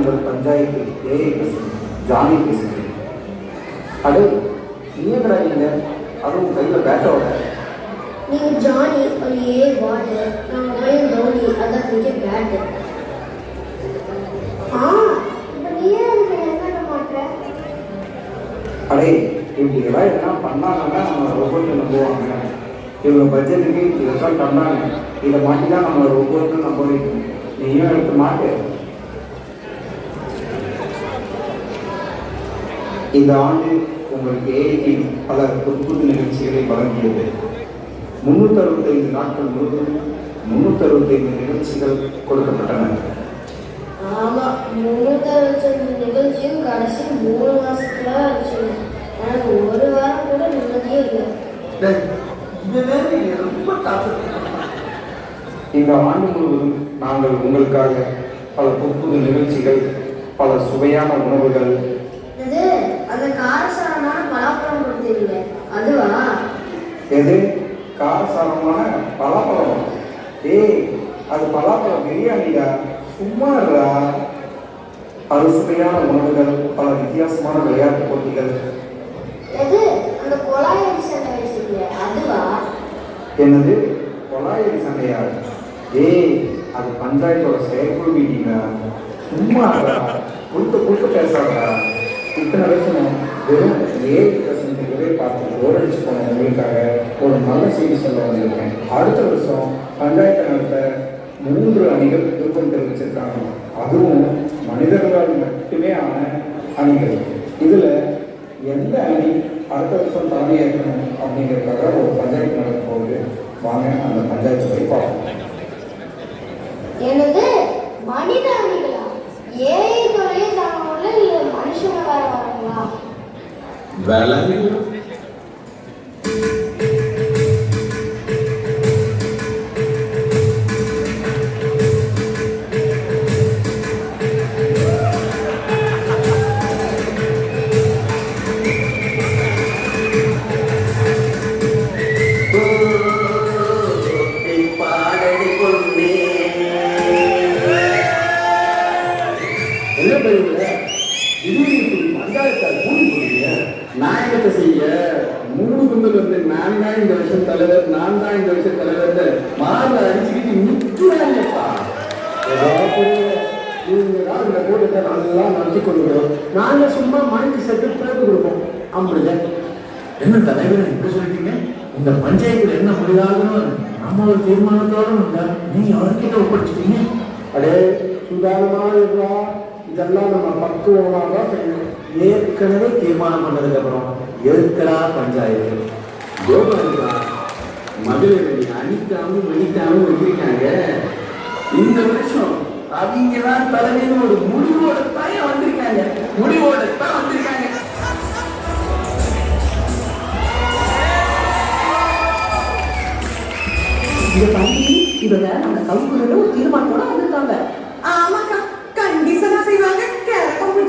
உங்கள் பஞ்சாயத்து ஏஐ பேசுகிறேன், ஜானி பேசுகிறேன். அடே நீங்கடா நீங்கள், அதுவும் கையில் பேட்டோட. நீங்கள் ஜானி ஒரு ஏஐ வார்டு, நான் பையன் தோனி, அதான் கிரிக்கெட் பேட்டு. இப்போ நீயே அதுக்கு என்ன மாட்டுற? அடே இப்படிலாம் எதனா பண்ணாங்கன்னா நம்ம ரோபோட்டை நம்புவாங்க. இவங்க பட்ஜெட்டுக்கு இதெல்லாம் பண்ணாங்க, இதை மாட்டி தான் நம்ம ரோபோட்டு நம்ப வைக்கணும். நீயும் எடுத்து மாட்டு. இந்த ஆண்டு உங்களுக்கு ஏஐ பல புது நிகழ்ச்சிகளை வழங்கியது. 365 நாட்கள் முழுவதும் 365 நிகழ்ச்சிகள் கொடுக்கப்பட்டன. ஆமாம், 365 நிகழ்ச்சியும் கடைசி 3 மாசத்துல ஆச்சு. எனக்கு ஒரு வாரம் கூட நிம்மதியே இல்லை. இந்த ஆண்டு முழுவதும் நாங்கள் உங்களுக்காக பல புது நிகழ்ச்சிகள், பல சுவையான உணவுகள். இது அந்த காரசாரமான பலாப்பழம் கொடுத்தீங்க, அதுவா? எது காரசாரமான பலாப்பழம்? அது பலாப்பழம் பிரியாணிடா, சும்மா இருடா. அறுசுவையான உணவுகள், பல வித்தியாசமான விளையாட்டு போட்டிகள். எது அந்த கொலாயடி சண்டை வச்சிருக்கீங்க, அதுவா? என்னது கொலாயடி சண்டையா? அது பஞ்சாயத்தோட செயற்குழு மீட்டிங்கா, சும்மா குழுக்க பேசாதா. இத்தனை வருஷம் வெறும் ஏஐ பார்த்து போர் அடிச்சு போன உங்களுக்காக ஒரு நல்ல செய்தி சொல்ல வந்திருக்கேன். அடுத்த வருஷம் பஞ்சாயத்து நடத்த 3 அணிகள் விருப்பம் தெரிவிச்சிருக்காங்க. அதுவும் மனிதர்களால் மட்டுமே ஆன அணிகள். இதில் எந்த அணி அடுத்த வருஷம் தலைமையேற்கணும் அப்படிங்கிறதுக்காக ஒரு பஞ்சாயத்து நடக்க போகுது. வாங்க அந்த பஞ்சாயத்து போய் பார்ப்போம். எனது மனித அணிகளா? ஏஐ தொலைய தானவங்கள இல்லை மனுஷங்க வேற வராங்களா? வேலை நாயகத்தை செய்ய 3 கும்பல் வந்து நான் தான் இந்த வருஷம் தலைவர், நான் தான் இந்த வருஷம் தலைவர் மாலை அடிச்சுக்கிட்டு நிற்கிறாங்கப்பா. இவங்க தான் இந்த கூட்டத்தை நல்லா நடத்தி கொடுக்குறோம். நாங்கள் சும்மா மைண்ட் செட்டு பிறகு கொடுப்போம். அப்படிங்க என்ன தலைவர் இப்படி சொல்லிட்டீங்க? இந்த பஞ்சாயத்துல என்ன முடிவாகணும் நம்ம ஒரு தீர்மானத்தோட வந்தா நீங்க அவர்கிட்ட ஒப்படைச்சிட்டீங்க. அடே சுதாரணமாக இருக்கா, இதெல்லாம் நம்ம பக்குவமாக தான் செய்யணும். ஏற்கனவே தீர்மானம் பண்ணதுக்கு அப்புறம் எதுக்கடா பஞ்சாயத்து? கோபாலா மதுரை அனிதாவும் வனிதாவும் வந்திருக்காங்க. இந்த வருஷம் அவங்க தான் தலைமையில் ஒரு முடிவோட தான் வந்திருக்காங்க. இந்த பள்ளி இவங்க நம்ம கவுக்குள்ள ஒரு தீர்மானத்தோட வந்திருக்காங்க. ஆமாக்கா, கண்டிஷனா செய்வாங்க.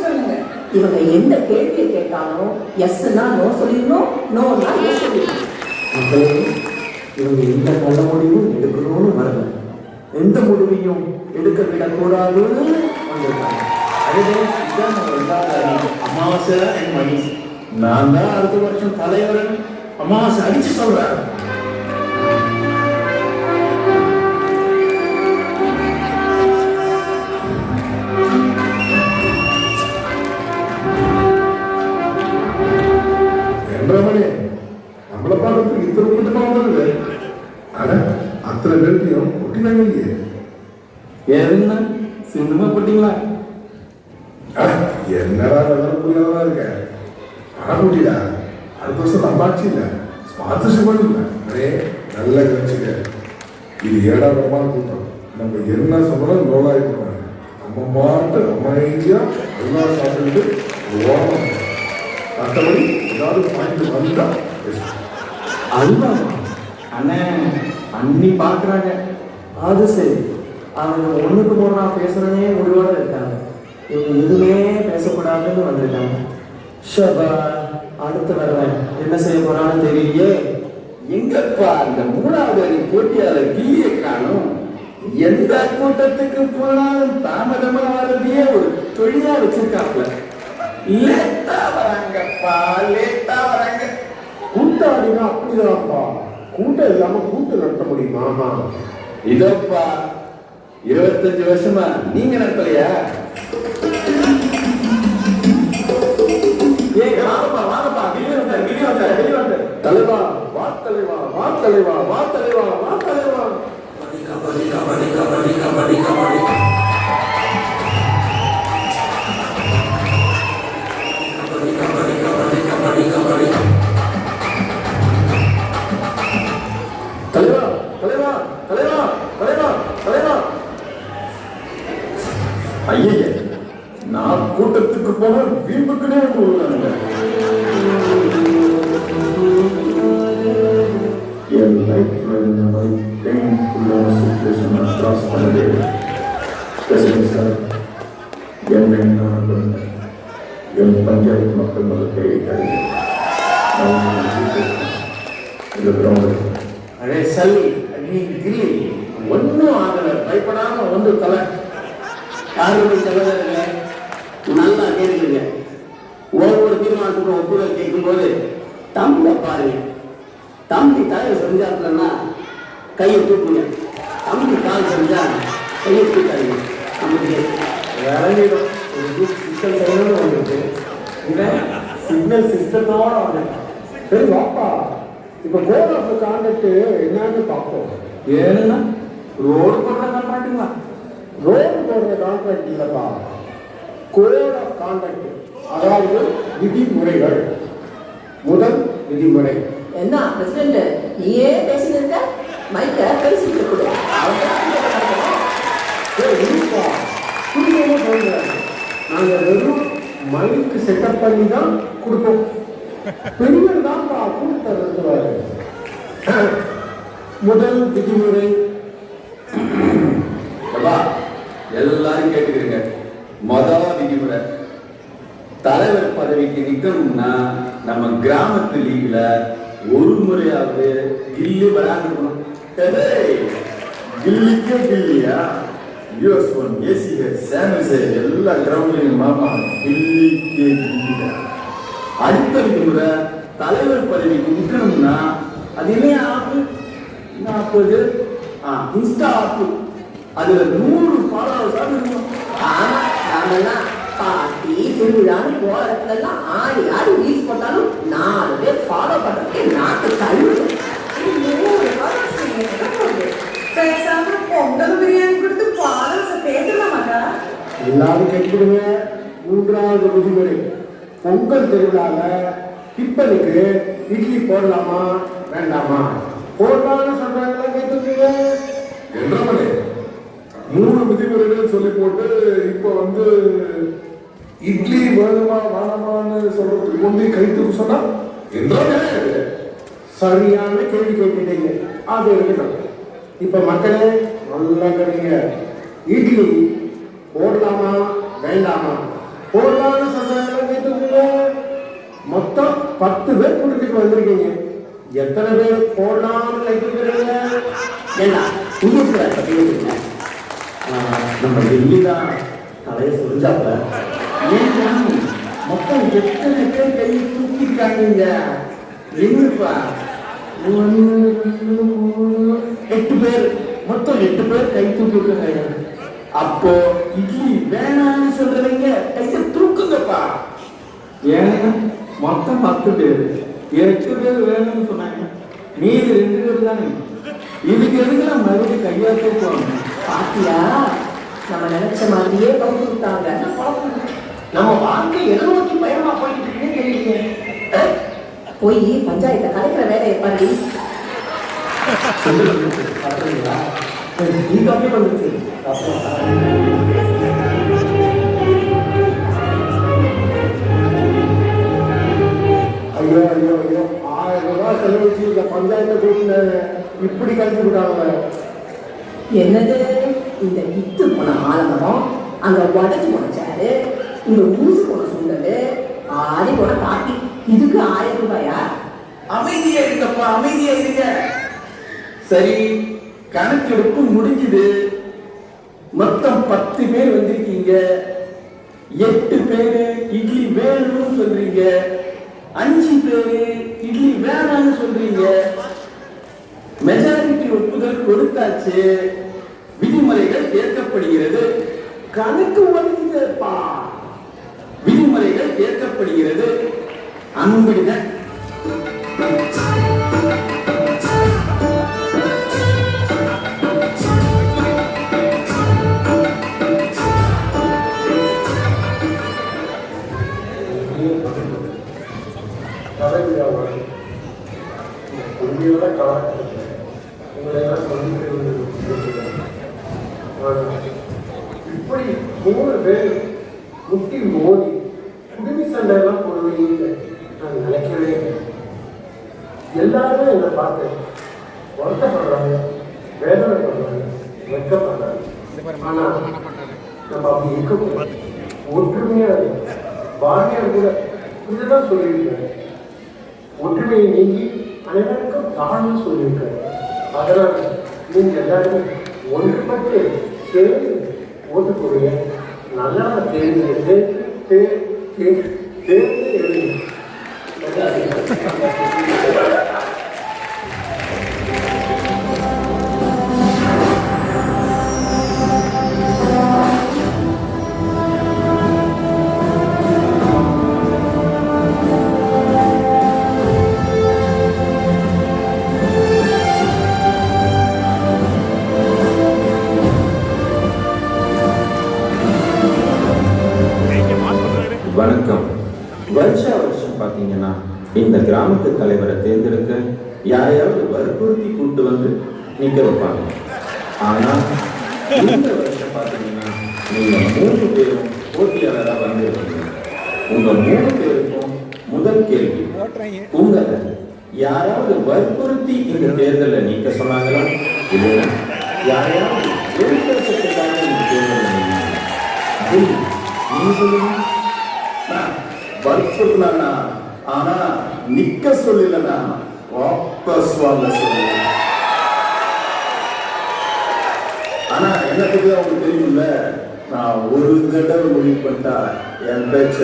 சொல்லுங்க. இவங்க எந்த கேள்வியை கேட்டாலும் எஸ்னா நோ சொல்லிடணும், நோனா எஸ் சொல்லிடணும். இவங்க எந்த நல்ல முடிவும் எடுக்கணும்னு வரல, எந்த முடிவையும் எடுக்க விடக்கூடாதுன்னு வந்திருக்காங்க. அதுதான் அமாவாசை என் மணி. நான் தான் அடுத்த வருஷம் தலைவரன் அமாவாசை அடிச்சு சொல்றேன். நம்மளை பார்க்கறதுக்கு இத்தனை கூட்டமா வந்தது. ஆனா அத்தனை பேர்த்தையும் கொட்டினாங்க. ஏன்னா சினிமா போட்டீங்களா? என்னடா விவரம் புரியாதா இருக்க? கூட்டிடா அடுத்த வருஷம் நம்பாச்சு இல்லை, ஸ்பான்சர்ஷிப் பண்ணல. அதே நல்ல கட்சிங்க. இது 7ஆம் வருமான கூட்டம். நம்ம என்ன சொன்னாலும் நோலாகி போடுவாங்க. நம்ம மாட்டு அமைதியா எல்லாம் சாப்பிட்டு ஓரம். மற்றபடி ஏதாவது பாயிண்ட் வந்தா அதுதான் அண்ணே அண்ணி பார்க்குறாங்க. அது சரி, அவங்க ஒன்றுக்கு போனா பேசுறதே முடிவோட இருக்காங்க. இவங்க எதுவுமே பேசக்கூடாதுன்னு வந்திருக்காங்க. ஷபா, அடுத்த வரவன் என்ன செய்ய போறான்னு தெரியலையே. எங்கப்பா அந்த 3வது அணி போட்டியாளர் கிளியை காணும். எந்த கூட்டத்துக்கு போனாலும் தாமதமா வர்றதையே ஒரு தொழிலா வச்சிருக்காப்ல. லேட்டா வராங்கப்பா, லேட்டா வராங்க. கூட்டாடினா அப்படிதான்ப்பா. கூட்டம் இல்லாம கூட்டம் நடத்த முடியுமா? இதோப்பா 25 வருஷமா நீங்க நடத்தலையா? வாங்கப்பா வாங்கப்பா, வெளியே வந்த தலைவா, வா தலைவா, வா தலைவா, வா தலைவா, வா தலைவா. கபடி கபடி கபடி கபடி கபடி கபடி கபடி கபடி கபடி. தலைவா, தலைவா, தலைவா, தலைவா, தலைவா. ஐயே, நான் கூட்டத்துக்கு போன வீம்புக்குனே வந்து விடுறாங்க. என் லைஃப்ல இந்த மாதிரி பெயின்ஃபுல்லான சிச்சுவேஷன் நான் கிராஸ் பண்ணதே இல்லை சார். என்னை நான் என் பஞ்சாயத்து மக்கள் மேலே கேள்விக்காரங்க இந்த கிரௌண்ட். அடே சல்லி, நீ கில்லி ஒன்றும் ஆகலை, பயப்படாம வந்து தலை. யாருமே சகோதரர்களே, நல்லா கேட்குறீங்க. ஒவ்வொரு தீர்மானத்துக்கும் ஒப்புதல் கேட்கும்போது தம்பியை பாருங்க. தம்பி தலையை செஞ்சாப்புலன்னா கையை தூக்குங்க, தம்பி கால் செஞ்சா கையை தூக்காதீங்க. நமக்கு விளங்கிடும். ஒரு குட் சிஸ்டம் செய்யணும்னு வந்துருக்கு, இவன் சிக்னல் சிஸ்டத்தோட வந்துட்டான். சரி வாப்பா, இப்ப கோட் ஆஃப் கான்டக்ட் என்னன்னு பார்ப்போம். ஏன்னா ரோடு போடுறதா மாட்டுங்களா? ரோடு போடுற கான்ட்ராக்ட் இல்லப்பா, கோட் ஆஃப் கான்டக்ட், அதாவது விதிமுறைகள். முதல் விதிமுறை, என்ன பிரசிடென்ட் நீயே பேசிட்டு இருக்க? மைக்க பேசிட்டு கொடு. புரியாம சொல்றேன். நாங்க வெறும் மைக்கு செட்டப் பண்ணி தான் கொடுப்போம். பெரியவர் தான்ப்பா கூட்டத்தை நடத்துவாரு. முதல் விதிமுறை, எல்லாரும் கேட்டுக்கிறீங்க. மொதல் விதிமுறை, தலைவர் பதவிக்கு நிக்கணும்னா நம்ம கிராமத்து லீக்ல ஒரு முறையாவது கில்லி விளையாண்டுக்கணும். கில்லிக்கே கில்லியா? யூஎஸ் ஒன் ஏசிக சேனல்ஸ் எல்லா கிரவுண்ட்லையும் மாமா கில்லிக்கே கில்லியா. அடுத்த விதிமுறை, தலைவர் பதவிக்கு நிக்கணும்னா அது என்ன ஆப்பு? 40 இன்ஸ்டா ஆப்பு, அதுல 100 ஃபாலோவர்ஸ் இருக்கணும். ஆமா, நாமெல்லாம் பாட்டி திருவிழான்னு போற இடத்துல எல்லாம் ஆடி ஆடி ரீல்ஸ் போட்டாலும் 4 பேர் ஃபாலோ பண்றதுக்கு நாட்டு கழுவு. பேசாம பொங்கல் பிரியாணி கொடுத்து பாலத்தை தேட்டலாமாக்கா? எல்லாரும் கேட்டுக்கிடுங்க. மூன்றாவது விதிமுறை, பொங்கல் திருவிழால டிப்பனுக்கு இட்லி போடலாமா வேண்டாமா? போடலாம்னு சொல்றாங்களா? கேட்டுக்கோங்க. என்ன 3 விதிமுறைகள் சொல்லி போட்டு இப்ப இட்லி வேணுமா வேணாமான்னு சொல்றதுக்கு கொண்டு கைத்துக்கு சொன்னா என்ன? சரியான கேள்வி கேட்டுட்டீங்க. அது இருக்கட்டும். இப்ப மக்களே நல்லா கேளுங்க. இட்லி போடலாமா வேண்டாமா? போடலாம்னு சொல்றாங்களா? கேட்டுக்கோங்க. மொத்தம் 10 பேர் கூட்டத்துக்கு வந்திருக்கீங்க. எத்தனை பேர் போடலாம்னு கைத்துக்கிறீங்க? ஏன்னா இங்க நம்ம டெல்லிதான் தலையை சொல்லிச்சாப்ப. மொத்தம் எத்தனை பேர் கையை தூக்கிருக்காங்க? எங்கப்பா? 1 2 3 8 பேர், மொத்தம் 8 பேர் கை தூக்கிருக்காங்க. அப்போ இட்லி வேணான்னு சொல்றவங்க கையை தூக்குங்கப்பா. ஏன்னா மொத்தம் 10 பேர், 8 பேர் வேணும்னு சொன்னாங்க, மீதி 2 பேர் தானே. இதுக்கு எதுக்குலாம் மறுபடியும் கையா தூக்குவாங்க? பாத்தியா, நம்ம நினைச்ச மாதிரியே பங்கு கொடுத்தாங்க. நம்ம வாழ்க்கை எதை நோக்கி பயணமா போயிட்டு இருக்குன்னு தெரியல. போய் பஞ்சாயத்தை கலைக்கிற வேலையை பண்ணி நீ கம்மி வந்துருச்சு. ஐயோ ஐயோ ஐயோ, 1000 ரூபாய் செலவழிச்சு இந்த பஞ்சாயத்தை கூட்டின இப்படி கழிச்சு விட்டாங்க. என்னது இந்த வித்து போன ஆலமரம், அங்க உடச்சு போன சேரு, இங்க ஊசி போன சுண்டல், ஆடி போன காப்பி, இதுக்கு 1000 ரூபாயா? அமைதியா இருங்கப்பா, அமைதியா இருங்க. சரி, கணக்கெடுப்பு முடிஞ்சுது. மொத்தம் 10 பேர் வந்திருக்கீங்க. 8 பேரு இட்லி வேணும்னு சொல்றீங்க, 5 பேரு இட்லி வேணாம்னு சொல்றீங்க. மெஜாரிட்டி ஒப்புதல் கொடுத்தாச்சு, விதிமுறைகள் ஏற்கப்படுகிறது. கணக்கு வலிக்குதுப்பா. விதிமுறைகள் ஏற்கப்படுகிறது. அன்புடன் தலைவியாவாக உண்மையோட காலகட்டத்தில் உங்களையெல்லாம் சந்திக்கிறது. இப்படி 3 பேர் முட்டி மோதி குடுமி சண்டையெல்லாம் போடுவீங்க நான் நினைக்கவே இல்லை. எல்லாருமே என்னை பார்த்து வருத்தப்படுறாங்க, வேதனைப்படுறாங்க, வெட்கப்படுறாங்க. ஆனால் நம்ம அப்படி இருக்கக்கூடாது. ஒற்றுமையாக பாரதியார் கூட இதுதான் சொல்லியிருக்காரு. ஒற்றுமையை நீங்கி அனைவருக்கும் தாழ்வு சொல்லியிருக்காரு. அதனால் நீங்கள் எல்லாருமே ஒன்றுபட்டு சேர்ந்து ஓட்டு போடுங்க. நல்லா தேர்ந்து எழுதுங்க. வணக்கம். வருஷம் பார்த்தீங்கன்னா இந்த கிராமத்து தலைவரை தேர்ந்தெடுக்க யாரையாவது வற்புறுத்தி கூட்டு வந்து நிற்க வைப்பாங்க. ஆனால் இந்த வருஷம் பார்த்தீங்கன்னா நீங்கள் 3 பேரும் போட்டியாளராக வந்திருக்கீங்க. உங்கள் 3 பேருக்கும் முதல் கேள்வி, உங்களை யாராவது வற்புறுத்தி இந்த தேர்தலில் நிற்க சொன்னாங்களா? இல்லையா யாரையாவது வெளிப்படுத்துறதுக்காக இந்த தேர்தலில் நீங்க சொல்லுங்க. வற்புறுத்தினா ஆனா நிக்க சொல்லலனா வாபஸ் வாங்க சொல்லு. ஆனா என்னத்துக்கு அவங்களுக்கு தெரியும்ல, நான் ஒரு தடவை முடிவு பண்ணிட்டா என் பேச்ச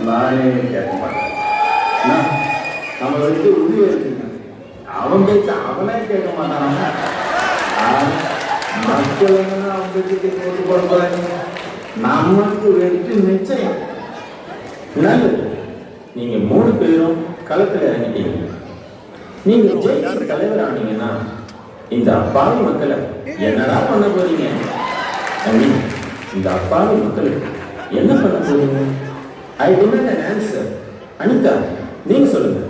நானே கேட்க மாட்டேன். நம்ம வந்து உறுதி இருக்கு, அவன் பேச்ச அவனே கேட்க மாட்டான். மக்கள் அவன் பேச்சுக்கு போட்டு போடுறாங்க. நமக்கு வெற்றி நிச்சயம். நல்லது, நீங்க 3 பேரும் களத்தில் இறங்கிட்டீங்க. நீங்க ஜெயிச்சு தலைவர் ஆனீங்கன்னா இந்த அப்பாவி மக்களை என்னடா பண்ண போறீங்க? இந்த அப்பாவி மக்களுக்கு என்ன பண்ண போறீங்க? I demand an answer. Anitha, நீங்க சொல்லுங்க.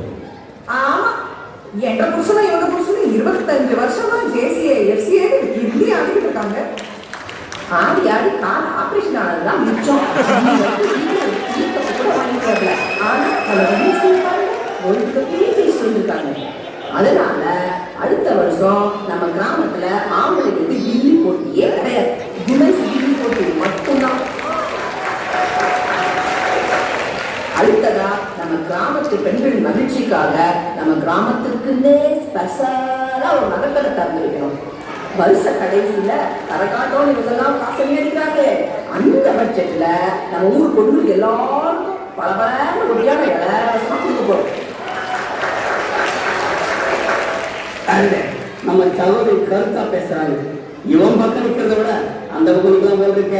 ஆமா, எங்க புருஷனும் இவங்க புருஷனும் 25 வருஷமா ஜேசிஏ எஃப்சிஏ கிண்டி ஆடிட்டு இருக்காங்க. ஆடி ஆடி கால் ஆப்ரேஷன் ஆனதுதான் மிச்சம். கூட வாங்கிட்டு வரல. ஆனா சொல்லிருக்காங்க. அதனால அடுத்த வருஷம் நம்ம கிராமத்துல ஆம்பளைங்களுக்கு கில்லி போட்டியே கிடையாது. விமன்ஸ் கில்லி போட்டி மட்டும்தான். அடுத்ததா நம்ம கிராமத்து பெண்களின் மகிழ்ச்சிக்காக நம்ம கிராமத்திற்குன்னே ஸ்பெஷலா ஒரு நகர்த்தலை திறந்துருக்கணும். வருஷ கடைசியில கரகாட்டோன்னு இவங்கெல்லாம் காசு அடிக்கிறாங்க. அந்த பட்ஜெட்ல நம்ம ஊர் பொண்ணு எல்லாருக்கும் பல ஒட்டியான இலவசமா கொடுக்க போறோம். நம்ம சகோதரி கருத்தா பேசுறாங்க. இவன் பக்கம் நிக்கிறத விட அந்த பக்கம் தான் போயிருக்க.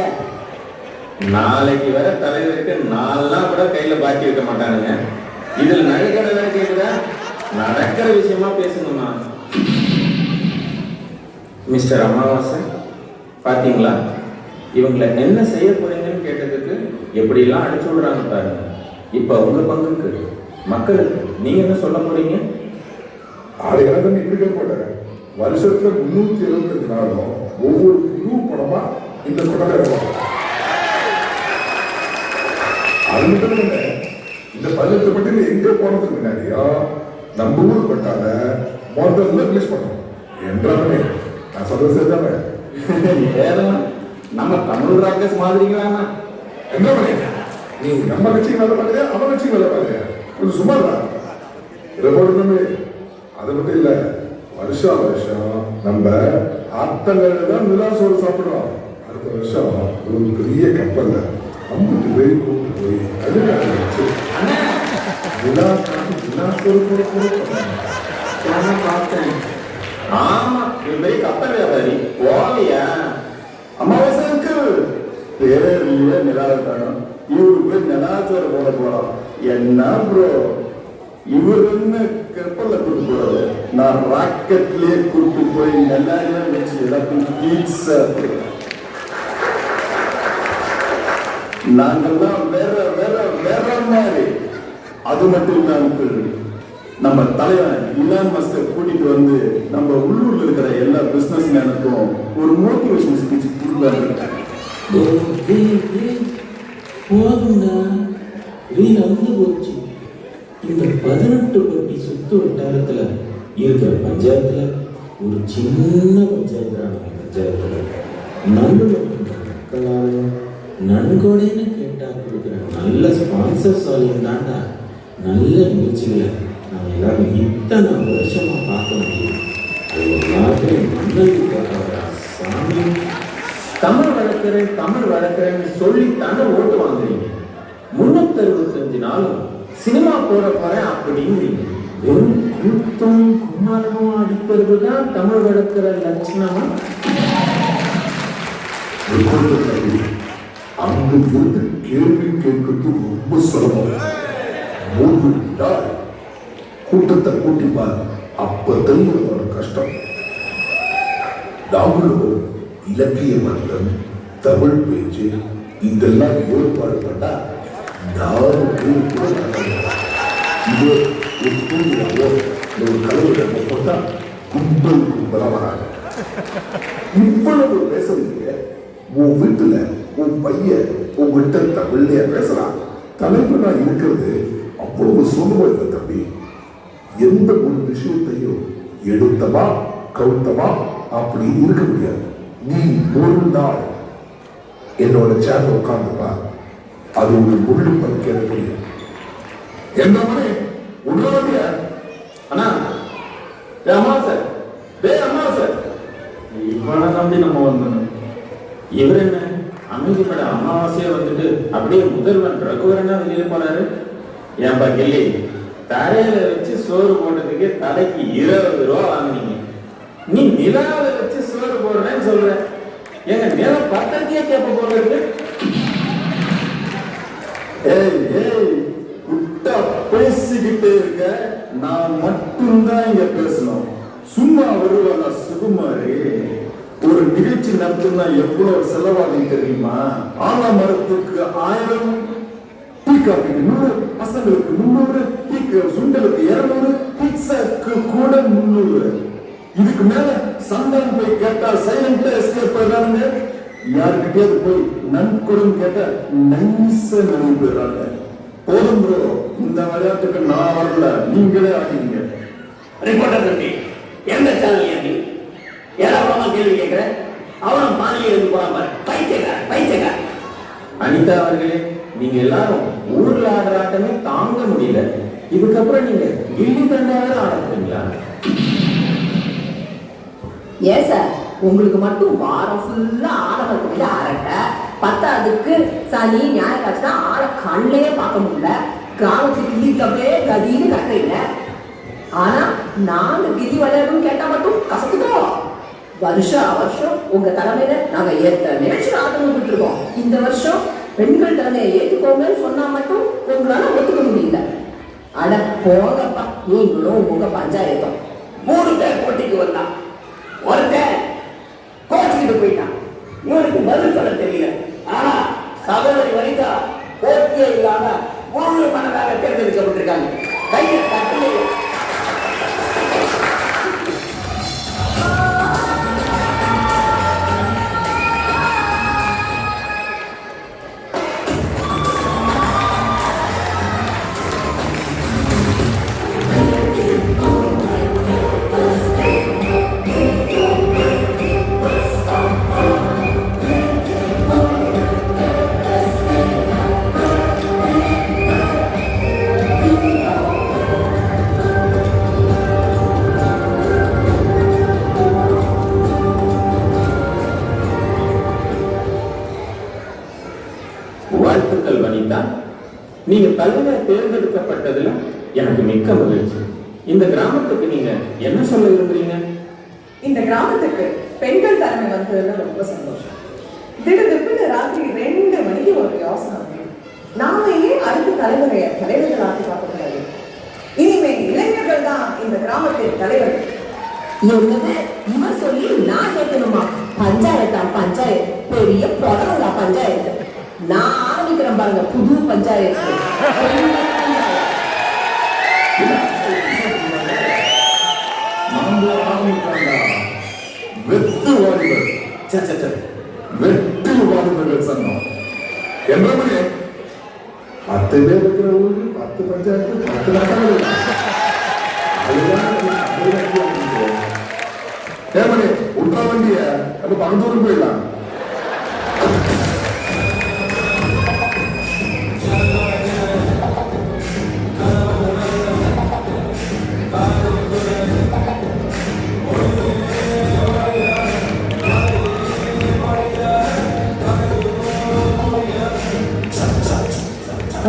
நாளைக்கு வர தலைவருக்கு 4 நாள் கூட கையில பாக்கி வைக்க மாட்டானுங்க. இதுல நகைக்கடை வேற கேக்குதா? நடக்கிற விஷயமா பேசணுமா? மிஸ்டர் அமாவாசை, பாத்தீங்களா இவங்களை என்ன செய்ய போறீங்கன்னு கேட்டதுக்கு எப்படிலாம் அடிச்சு விடுறாங்க பாருங்க. இப்ப உங்க பங்குக்கு மக்களுக்கு நீங்க என்ன சொல்ல போறீங்க? ஆறு கணக்கு இப்படி கேட்க மாட்டாங்க. வருஷத்துல 365 நாளும் ஒவ்வொரு புது படமா இந்த கொண்டாட இருப்பாங்க. அது மட்டும் இல்லை, இந்த 18 பட்டியல எங்க போனதுக்கு முன்னாடியோ நம்ம ஊர் கொண்டாட முதல்ல ரிலீஸ் பண்ணோம் என்றாலே நான் சொல்றது சரிதானே? நம்ம தமிழ் ராக்கஸ் மாதிரிங்களா? என்ன பண்ணி நீ நம்ம கட்சிக்கு வேலை பார்க்கறியா, அவன் கட்சிக்கு வேலை பார்க்கறியா? கொஞ்சம் சும்மாடா இதை போட்டு. அது மட்டும் இல்ல, வருஷம் நம்ம ஆத்தங்கள்ல தான் நிலாசோறு சாப்பிடுறோம். அடுத்த வருஷம் ஒரு பெரிய கப்பல்ல அம்புட்டு பேர் கூப்பிட்டு போய் கடுகாடு வச்சு அண்ணா விழா காட்டி விழா பொறுப்பு நான் பார்த்தேன். ஆமா இவன் பெரிய கப்பல் வியாபாரி போலியா? அமாவாசைக்கு பேர்லயே நிலாவை காணும். இவரு போய் நிலாச்சோர போட போறோம். என்ன ப்ரோ இவர் என்ன கப்பல்ல கூட்டு போறாரு? நான் ராக்கெட்லயே கூட்டு போய் நிலாவே வச்சு எல்லாத்தையும் பீட்சா நாங்கெல்லாம் வேற வேற வேற மாதிரி. அது மட்டும் இல்லாம நம்ம தலைவன் இலான் மஸ்கை கூட்டிட்டு வந்து நம்ம உள்ளூர்ல இருக்கிற எல்லா பிசினஸ் மேனுக்கும் ஒரு மோட்டிவேஷன் ஸ்பீச் கொடுக்கலாம். போதும்டா ரீல் வந்து போச்சு. இந்த 18 கோடி சுத்து வட்டாரத்துல இருக்கிற பஞ்சாயத்துல ஒரு சின்ன பஞ்சாயத்து பஞ்சாயத்துல நடுவில் மக்களால நன்கொடைன்னு கேட்டா கொடுக்குற நல்ல ஸ்பான்சர்ஸ் ஆலையும் தாண்டா நல்ல நிகழ்ச்சிகளை நம்ம எல்லாரும் இத்தனை வருஷமா பார்க்க முடியும். அது எல்லாத்தையும் மண்ணல் போட்டவரா சாமி. தமிழ் வளர்க்குறேன்னு சொல்லித்தானே ஓட்டு வாங்குறீங்க. 365 நாளும் சினிமா போறேன் அப்படிங்கிறீங்க. வெறும் கூட்டம் கும்மாளமும் அடிக்கிறது தான் தமிழ் வளர்க்குற லட்சணமா? அங்கு இருந்து கேள்வி கேட்கறது ரொம்ப சிரமம். கூட்டத்தை கூட்டிப்பார், அப்ப தெரிஞ்சதோட கஷ்டம். நாமளும் இலக்கிய மன்றம், தமிழ் பேச்சு இதெல்லாம் ஏற்பாடு பண்ணா 4 பேர் கூட இது ஒரு தூங்கினாவோ ஒரு கலவரம் போட்டா கும்பலா வராங்க. இவ்வளவு பேசுறீங்க. உன் வீட்டுல உன் பையன் உங்ககிட்ட தமிழ்லையா பேசுறான். தலைவனா இருக்கிறது அவ்வளவு சுலபம் இல்லை தம்பி. எந்த ஒரு விஷயத்தையும் எடுத்தமா கவுத்தமா அப்படின்னு இருக்க முடியாது. நீ ஒரு நாள் என்னோட சேர்ல உட்கார்ந்துப்பா, அது ஒரு முள்ளு பறிக்க முடியும். எந்த மாதிரி உன்னோட அண்ணா அம்மா சார் அம்மா சார் இவனை நம்பி நம்ம வந்தோம். இவர் என்ன அமைதிப்பட அமாவாசையை வந்துட்டு அப்படியே முதல்வன் ரகுவரனா வெளியே போனாரு. ஏன்பா கில்லி தரையில வச்சு சோறு போட்டதுக்கு தலைக்கு 20 ரூபா வாங்கினீங்க. நீ நிலாவில வச்சு சோறு போடுறேன்னு சொல்ற. எங்க நிலம் பத்தத்தியே கேட்ப போல இருக்கு. பேசிக்கிட்டே இருக்க, நான் மட்டும்தான் இங்க பேசணும். சும்மா வருவாங்க சுகுமாரி. ஒரு நிகழ்ச்சி நடத்துனா எவ்வளவு செலவாகும் தெரியுமா? ஆலமரத்துக்கு 1000, டீ காஃபிக்கு 100, பசங்களுக்கு 300, டீக்கு சுண்டலுக்கு 200, பீட்சாக்கு கூட 300. இதுக்கு மேல சந்தான் போய் கேட்டா சைலண்டா எஸ்கேப் போயிடுறாங்க. யாருக்கிட்டே போய் நன்கொடன் கேட்டா நைஸா நினைவு போயிடுறாங்க. போதும் ப்ரோ, இந்த விளையாட்டுக்கு நான் வரல, நீங்களே ஆகிங்க. ரிப்போர்ட்டர் தம்பி, எந்த சேனல் நீ ஏராளமா கேள்வி கேட்கிற? அவனும் பாலியே இருந்து போறான் பாரு. பைத்தியக்கார. அனிதா அவர்களே, நீங்க எல்லாரும் ஊர்ல ஆடுற ஆட்டமே தாங்க முடியல. இதுக்கப்புறம் நீங்க கில்லி தண்டாவே ஆடுறீங்களா? ஏன் சார், உங்களுக்கு மட்டும் வாரம் ஃபுல்லா ஆடவருக்கு அரட்டை பத்தாதுக்கு சனி ஞாயிறு தான் ஆளை கண்ணையே பார்க்க முடியல. கிராமத்துக்கு கில்லி கிளப்பே கதின்னு கட்டுறீங்க. ஆனா நாங்க கில்லி விளையாடணும்னு கேட்டா மட்டும் கசக்குதோம். வருஷம் உங்க தலைமையில நாங்க நினைச்சு ஆட்டம் விட்டுருக்கோம். இந்த வருஷம் பெண்கள் தலைமையை ஏற்றுக்கோங்கன்னு சொன்னா மட்டும் உங்களால ஒத்துக்க முடியல. அட போங்கப்பா, நீங்களும் உங்க பஞ்சாயத்தும். 3 பேர் போட்டிக்கு வந்தான். ஒருத்தன் கோச்சிக்கிட்டு போயிட்டான். இவனுக்கு பதில் சொல்ல தெரியல. ஆனா சகோதரி வனிதா போட்டியே இல்லாம முழு மனதாக தேர்ந்தெடுக்கப்பட்டிருக்காங்க. கையை தட்டிலே நீங்க தலைவர் தேர்ந்தெடுக்கப்பட்டதுல எனக்கு மிக்க மகிழ்ச்சி. இந்த கிராமத்துக்கு நீங்க என்ன சொல்ல விரும்புறீங்க? இந்த கிராமத்துக்கு பெண்கள் தலைமை வந்ததுல ரொம்ப சந்தோஷம். திடீர்னு ராத்திரி 2 மணிக்கு ஒரு யோசனை வந்தது. நாம ஏன் அடுத்த தலைவர்கள் ஆக்கி பார்க்கக்கூடாது? இனிமே இளைஞர்கள் தான் இந்த கிராமத்தின் தலைவர்கள். என்னது இவன் சொல்லி நான் கேட்கணுமா? பஞ்சாயத்து பெரிய புடவங்களா பஞ்சாயத்து. நான் ஆரம்பிக்கிறேன் பாருங்க புது பஞ்சாயத்து. வெட்டு வாலிபர்கள் சங்கம் என்றபடி 10 பேர் இருக்கிற ஊருக்கு 10 பஞ்சாயத்து 10 நாட்கள் ஏமனே உட்றா வண்டிய அது பணத்தூருக்கு போயிடலாம்.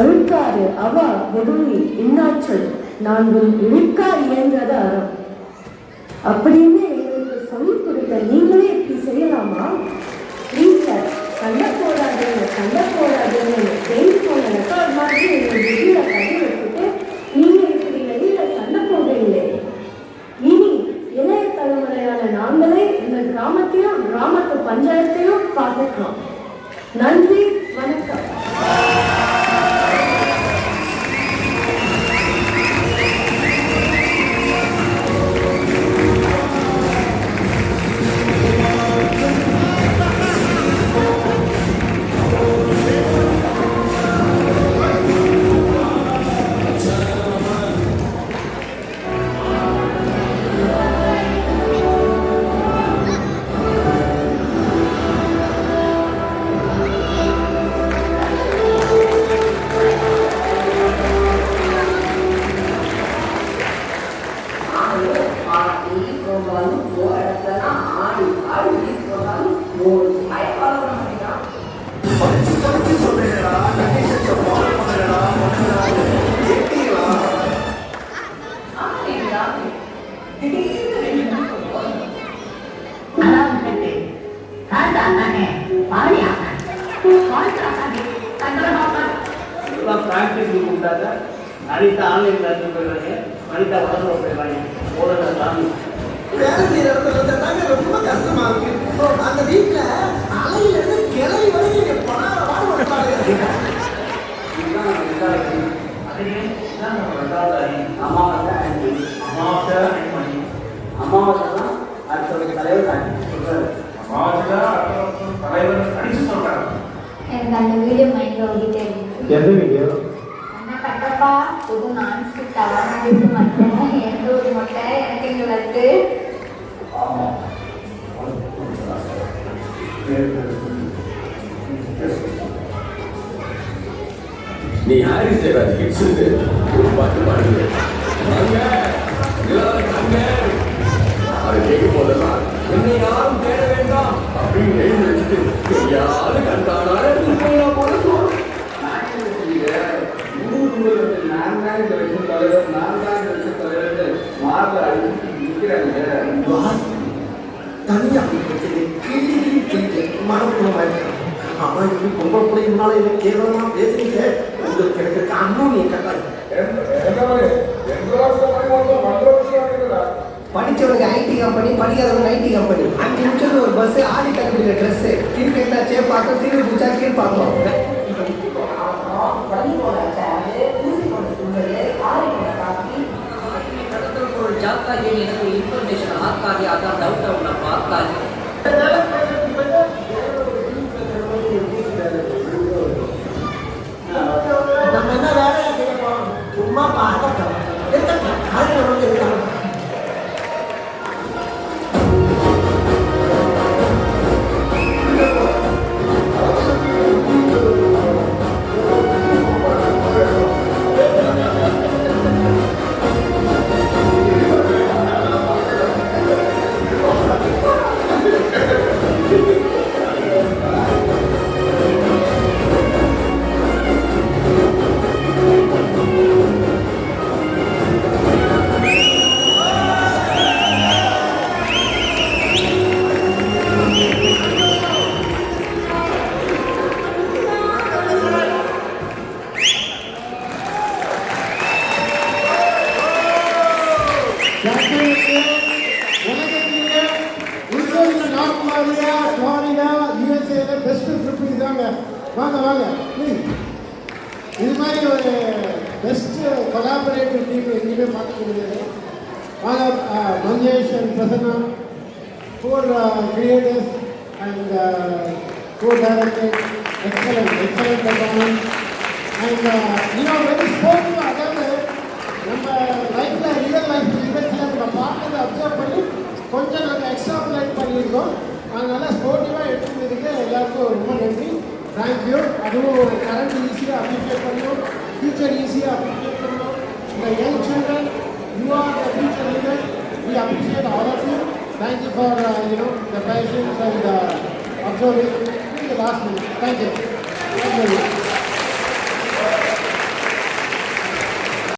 அழுக்காறு அவா வெகுளி இன்னாற்றல் நாங்கள் இழுக்கா இயன்றது அறம் அப்படின்னு எங்களுக்கு சொல்லிக் கொடுக்க நீங்களே இப்படி செய்யலாமா? வீட்டில் சண்டை போடாதுன்னு பெயிண்ட் போன ரெக்கார்ட் மாதிரி எங்கள் வீட்டில் கதை வச்சுட்டு நீங்கள் இப்படி வெளியில் சண்டை போடுறீங்களே. இனி இளைய தலைமுறையான நாங்களே இந்த கிராமத்தையும் கிராமத்து பஞ்சாயத்தையும் பார்த்துக்கிறோம். நன்றி, வணக்கம். அனிதா ஆன்லைன் கிளாஸ் போயிடுவாங்க, அனிதா உடம்பு போயிடுவாங்க. போடுற சாமி வேலை செய்யற இடத்துல தாங்க ரொம்ப கஷ்டமா இருக்கு. அந்த வீட்டுல அலையில இருந்து கிளவி வரைக்கும் பணம் அம்மாவதான் அடுத்த தலைவர் அடிச்சு சொல்றாங்க. எனக்கு அந்த வீடியோ மைண்ட்ல ஓடிட்டே இருக்கு. எந்த வீடியோ? கட்டப்பா புது நான்ஸ்டிக் தவா மாதிரி மட்டும் எந்த ஒரு மொட்டை எனக்கு இங்க வருது. நீ ஹாரிஸ் ஜெயராஜ் கிட்ஸ் ஒரு பாட்டு பாடுங்க. அதை கேட்கும் போதெல்லாம் என்னை யாரும் தேட வேண்டாம் அப்படின்னு எழுதி வச்சுட்டு யாரும் கண்டானால போல தோணும். நான் தான் இந்த வருஷம் தலைவர், நான் தான் இந்த வருஷம் தலைவர் மார்ல அடிச்சு நிற்கிறாங்க. தனியா மனப்புறமா இருக்கிறான். ஆனா இது பொங்கல் பிள்ளைங்கனால என்ன கேவலமா பேசுறீங்க. உங்களுக்கு எனக்கு அண்ணன் நீ கட்டாங்க. படிச்சவனுக்கு ஐடி கம்பெனி, படிக்காதவனுக்கு ஐடி கம்பெனி. 5 நிமிஷத்துக்கு ஒரு பஸ், ஆடி கண்டுபிடிக்கிற ட்ரெஸ், கீழ்கட்டா சேப்பாக்கம், கீழ் பூச்சா கீழ் பார்க்கலாம். எனக்கு இன்ஃபர்மேஷன் ஆக்காது, அதான் டவுட் அவனை பார்க்காது. நம்ம என்ன வேலையா செய்ய போறோம்? சும்மா பார்க்க மாதிரி ஒரு பெஸ்ட் கொலாபரேட்டிவ் டீம் எங்கேயுமே பார்க்க முடியாது. Manjesh and Prasanna, four creators and co-directed, excellent performance. And very sportive. அதாவது நம்ம லைஃப்பில் ரியல் லைஃப் ஈவெண்ட்ஸில் நம்ம பார்த்ததை அப்சர்வ் பண்ணி கொஞ்சம் நாங்கள் எக்ஸ்ட்ராபுலேட் பண்ணியிருக்கோம். அதனால் ஸ்போர்ட்டிவாக எடுத்துக்கிறதுக்கு எல்லாருக்கும் ரொம்ப நன்றி, தேங்க்யூ. அதுவும் கரண்ட் ஈஸியாக அப்ரிஷியேட் பண்ணணும், ஃபியூச்சர் ஈஸியாக அப்ரிஷியேட் பண்ணணும். இந்த young children, you are the future leader. We appreciate all of you. Thank you for the patience and observing in the last minute. Thank you.